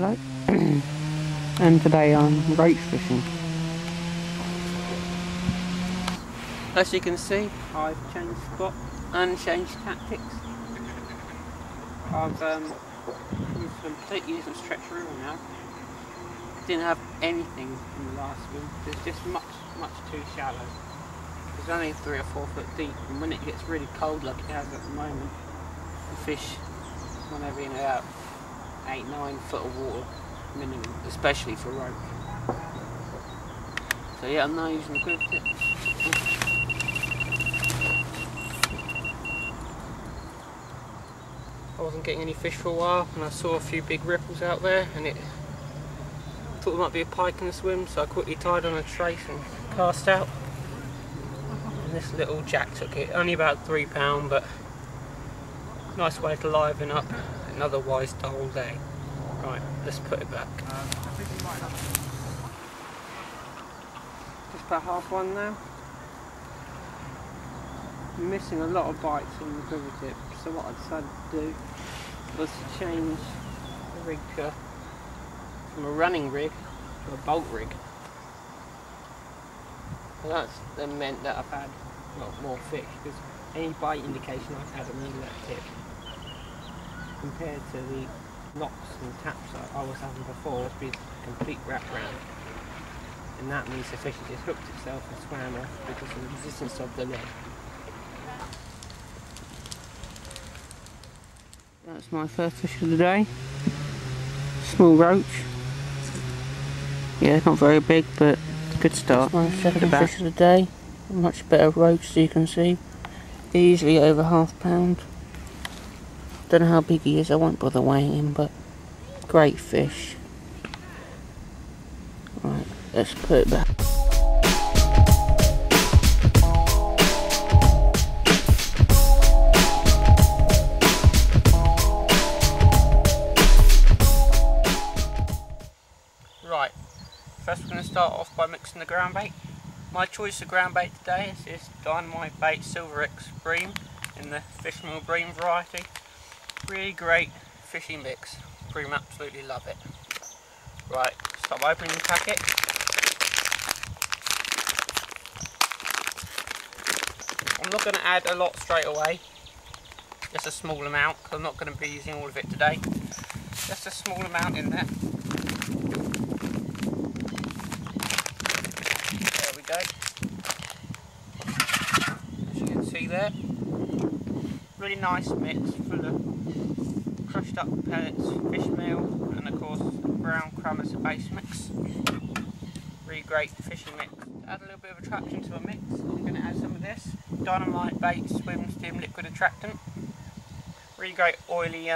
Hello. And today I'm roach fishing. As you can see, I've changed spot and changed tactics. I've used a completely different stretch reel now. Didn't have anything in the last swim. It's just much too shallow. It's only 3 or 4 foot deep, and when it gets really cold like it has at the moment, the fish want to be in about 8-9 foot of water minimum, especially for roach. So yeah, I'm now using the quiver tip. I wasn't getting any fish for a while, and I saw a few big ripples out there, and I thought there might be a pike in the swim, so I quickly tied on a trace and cast out. And this little jack took it, only about £3, but nice way to liven up an otherwise dull day. Right, let's put it back. Just about half one now. I'm missing a lot of bites on the quiver tip, so what I decided to do was to change the rig from a running rig to a bolt rig. And that's then meant that I've had a lot more fish, because any bite indication I've had on that tip compared to the knocks and taps that I was having before has been a complete wrap round. And that means the fish has just hooked itself and swam off because of the resistance of the lead. That's my first fish of the day. Small roach. Yeah, not very big, but good start. That's my second fish of the day. Much better roach, as you can see. Easily over £1/2. Don't know how big he is, I won't bother weighing him, but great fish. Right, let's put it back. Right, first we're going to start off by mixing the ground bait. My choice of ground bait today is this Dynamite Bait Silver X bream in the Fishmeal bream variety. Really great fishing mix. Bream absolutely love it. Right, start by opening the packet. I'm not going to add a lot straight away. Just a small amount, because I'm not going to be using all of it today. Just a small amount in there. There we go. As you can see there, really nice mix full of crushed up pellets, fish meal, and of course brown crumb as a base mix. Really great fishing mix. To add a little bit of attraction to a mix, I'm going to add some of this Dynamite Bait Swim Stim Liquid Attractant. Really great oily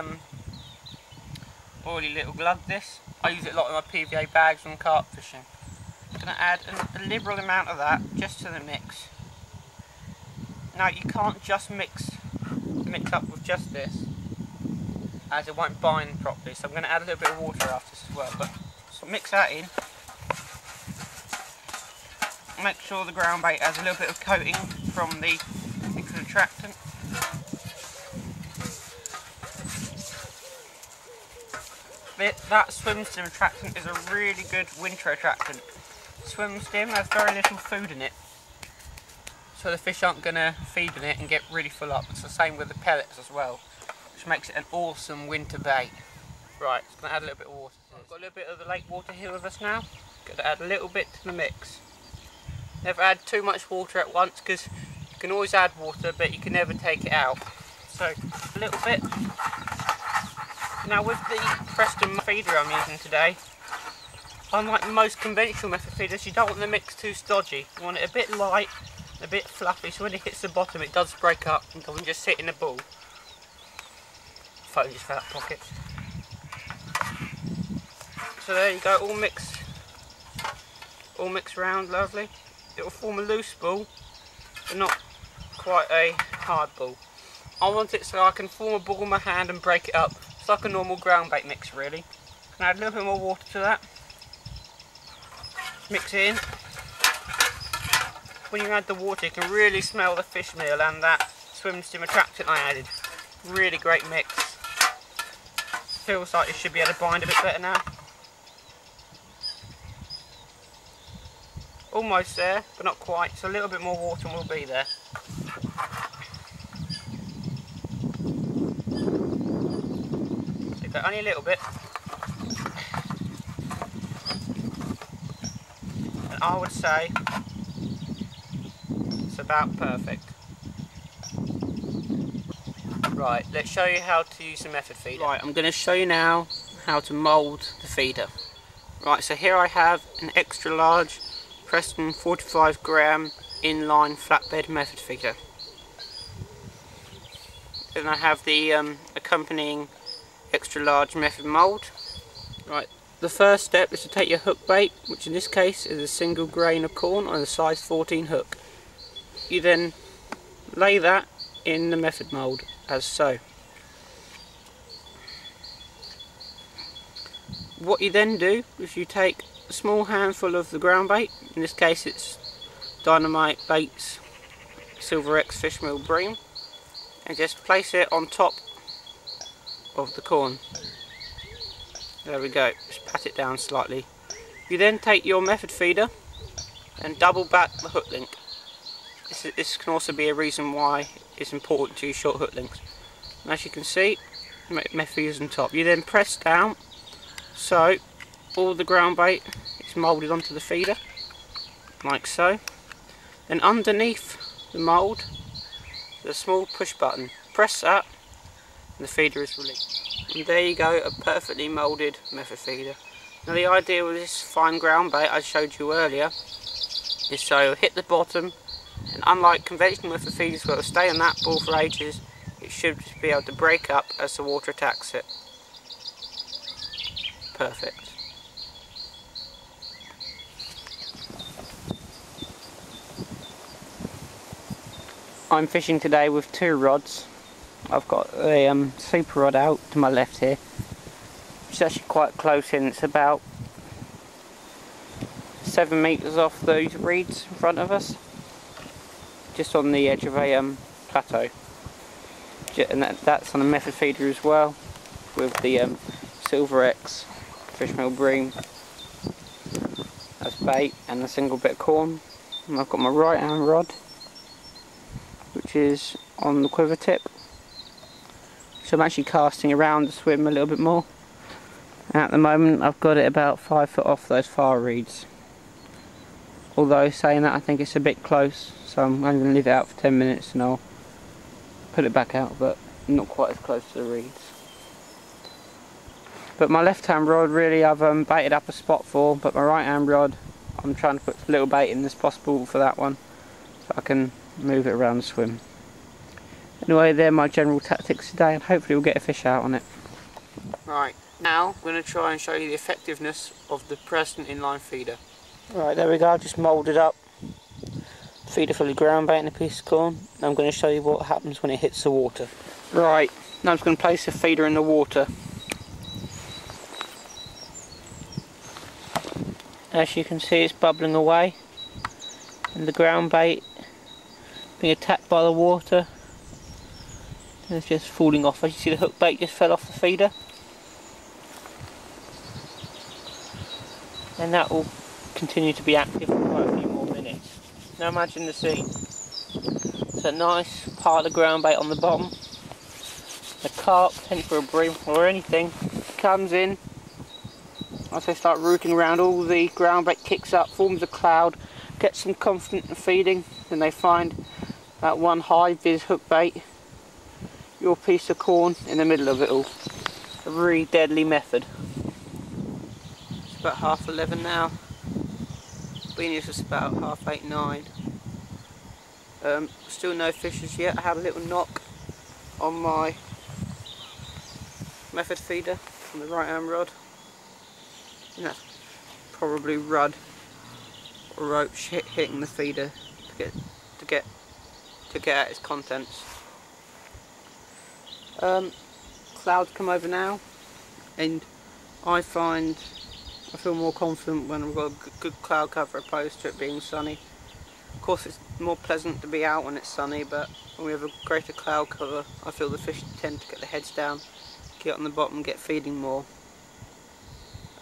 little glug this. I use it a lot in my PVA bags when carp fishing. I'm going to add a liberal amount of that just to the mix. Now you can't just mix up with just this, as it won't bind properly, so I'm going to add a little bit of water after this as well, but so mix that in. Make sure the ground bait has a little bit of coating from the liquid attractant. That Swim Stim attractant is a really good winter attractant. Swim Stim has very little food in it, so the fish aren't going to feed on it and get really full up. It's the same with the pellets as well, which makes it an awesome winter bait. Right, just going to add a little bit of water. We've got a little bit of the lake water here with us now. Got to add a little bit to the mix. Never add too much water at once, because you can always add water but you can never take it out. So a little bit. Now with the Preston feeder I'm using today, unlike most conventional method feeders, you don't want the mix too stodgy. You want it a bit light, a bit fluffy, so when it hits the bottom it does break up and doesn't just sit in a ball. Phone just fell out of pocket. So there you go, all mixed round, lovely. It will form a loose ball, but not quite a hard ball. I want it so I can form a ball in my hand and break it up. It's like a normal ground bait mix really. And add a little bit more water to that. Mix it in. When you add the water you can really smell the fish meal and that Swim Stim attractant I added. Really great mix. Feels like it should be able to bind a bit better now. almost there, but not quite, so a little bit more water and we'll be there. Okay, only a little bit. And I would say it's about perfect. Right, let's show you how to use the method feeder. Right, I'm going to show you now how to mould the feeder. Right, so here I have an extra large Preston 45 gram inline flatbed method feeder. Then I have the accompanying extra large method mould. Right, the first step is to take your hook bait, which in this case is a single grain of corn on a size 14 hook. You then lay that in the method mould as so. What you then do is you take a small handful of the ground bait, in this case it's Dynamite Baits Silver X Fishmeal Bream, and just place it on top of the corn. There we go, just pat it down slightly. You then take your method feeder and double back the hook link. This can also be a reason why it's important to use short hook links. And as you can see, method feeder's on top. You then press down so all the ground bait is moulded onto the feeder, like so. Then underneath the mould, there's a small push button. Press that and the feeder is released. And there you go, a perfectly moulded method feeder. Now the idea with this fine ground bait I showed you earlier is so it'll hit the bottom, and unlike conventional method feeders where it'll stay on that ball for ages, it should be able to break up as the water attacks it. Perfect. I'm fishing today with two rods. I've got a super rod out to my left here, which is actually quite close in. It's about 7 metres off those reeds in front of us, just on the edge of a plateau. And that's on a method feeder as well, with the Silver X Fishmeal Bream as bait and a single bit of corn. And I've got my right hand rod, which is on the quiver tip, so I'm actually casting around the swim a little bit more. And at the moment I've got it about 5 foot off those far reeds, although saying that I think it's a bit close, so I'm only going to leave it out for 10 minutes and I'll put it back out, but not quite as close to the reeds. But my left hand rod really I've baited up a spot for, but my right hand rod I'm trying to put as little bait in as possible for that one, so I can move it around the swim. Anyway, they're my general tactics today, and hopefully we'll get a fish out on it. Right, now I'm going to try and show you the effectiveness of the Preston inline feeder. Right, there we go, I've just moulded up feeder full of ground bait and a piece of corn. And I'm going to show you what happens when it hits the water. Right, now I'm just going to place the feeder in the water. As you can see, it's bubbling away, and the ground bait being attacked by the water, and it's just falling off. As you see, the hook bait just fell off the feeder, and that will continue to be active for quite a few more minutes. Now imagine the scene. It's a nice pile of ground bait on the bottom. A carp, potentially a bream or anything, comes in. As they start rooting around, all the ground bait kicks up, forms a cloud, gets them confident in feeding, then they find that one high vis hook bait, your piece of corn in the middle of it all. A really deadly method. It's about 11:30 now. Been here since about 8:30, 9. Still no fishes yet. I had a little knock on my method feeder on the right hand rod. And that's probably rudd or roach hitting the feeder to get at its contents. Clouds come over now, and I feel more confident when I've got a good cloud cover opposed to it being sunny. Of course, it's more pleasant to be out when it's sunny, but when we have a greater cloud cover, I feel the fish tend to get their heads down, get on the bottom, get feeding more.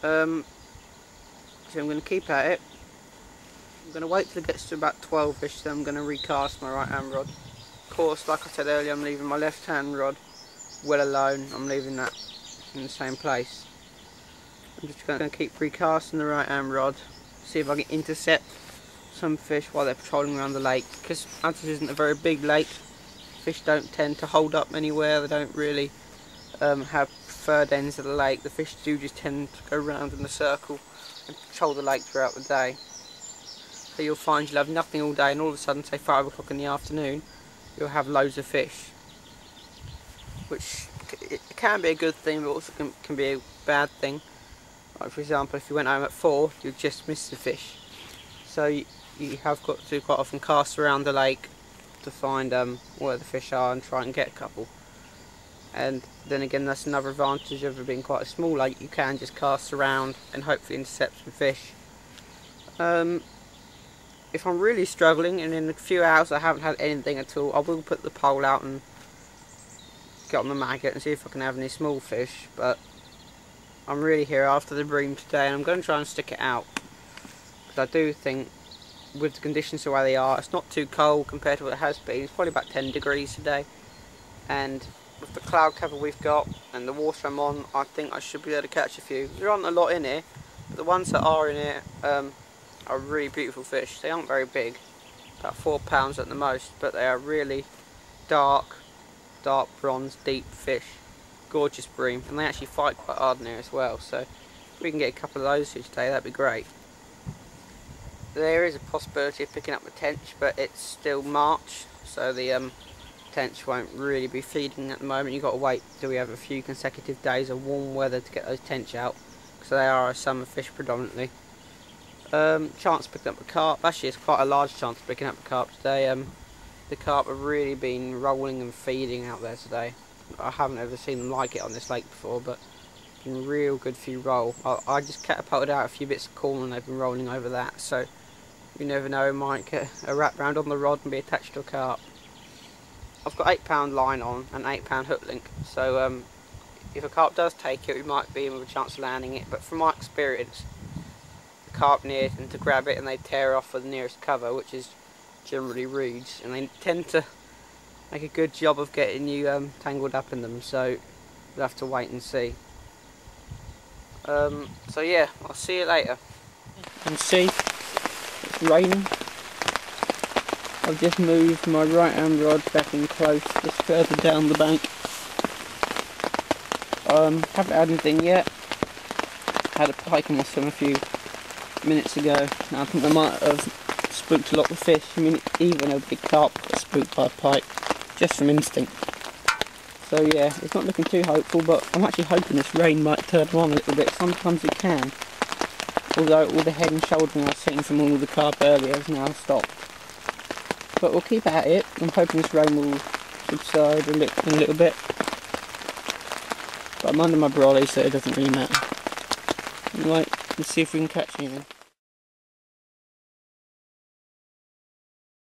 So I'm going to keep at it. I'm going to wait till it gets to about 12ish, then I'm going to recast my right hand rod. Of course, like I said earlier, I'm leaving my left hand rod well alone. I'm leaving that in the same place. I'm just going to keep recasting the right hand rod, see if I can intercept some fish while they're patrolling around the lake, because as this isn't a very big lake, fish don't tend to hold up anywhere. They don't really have preferred ends of the lake. The fish do just tend to go round in a circle and patrol the lake throughout the day. So you'll find you'll have nothing all day, and all of a sudden, say 5 o'clock in the afternoon, you'll have loads of fish, which it can be a good thing, but also can be a bad thing. Like for example, if you went home at 4, you'd just miss the fish. So you have got to quite often cast around the lake to find where the fish are and try and get a couple. And then again, that's another advantage of it being quite a small lake. You can just cast around and hopefully intercept some fish. If I'm really struggling and in a few hours I haven't had anything at all, I will put the pole out and get on the maggot and see if I can have any small fish. But I'm really here after the bream today, and I'm going to try and stick it out, because I do think with the conditions the way they are, it's not too cold compared to what it has been. It's probably about 10 degrees today, and with the cloud cover we've got and the water I'm on, I think I should be able to catch a few. There aren't a lot in here, but the ones that are in here are really beautiful fish. They aren't very big, about 4 pounds at the most, but they are really dark bronze, deep fish. Gorgeous bream, and they actually fight quite hard in here as well, so if we can get a couple of those here today, that'd be great. There is a possibility of picking up the tench, but it's still March, so the tench won't really be feeding at the moment. You've got to wait till we have a few consecutive days of warm weather to get those tench out, because they are a summer fish predominantly. Chance of picking up the carp. Actually, it's quite a large chance of picking up the carp today. The carp have really been rolling and feeding out there today. I haven't ever seen them like it on this lake before, but it's been a real good few roll. I just catapulted out a few bits of corn and they've been rolling over that, so you never know, we might get a wrap round on the rod and be attached to a carp. I've got 8-pound line on and 8-pound hook link, so if a carp does take it, we might be in with a chance of landing it, but from my experience, the carp near and to grab it and they tear off for the nearest cover, which is generally reeds, and they tend to make a good job of getting you tangled up in them, so we'll have to wait and see. So yeah, I'll see you later. You can see it's raining. I've just moved my right hand rod back in close, just further down the bank. Haven't had anything yet. Had a pike in my swim a few minutes ago. Now I think I might have spooked a lot of fish. I mean, even a big carp got spooked by a pike, just from instinct. So yeah, it's not looking too hopeful, but I'm actually hoping this rain might turn on a little bit. Sometimes it can. Although all the head and shouldering I was seeing from all the carp earlier has now stopped. But we'll keep at it. I'm hoping this rain will subside in a little bit. But I'm under my brolly, so it doesn't really matter. Anyway, let's see if we can catch anything.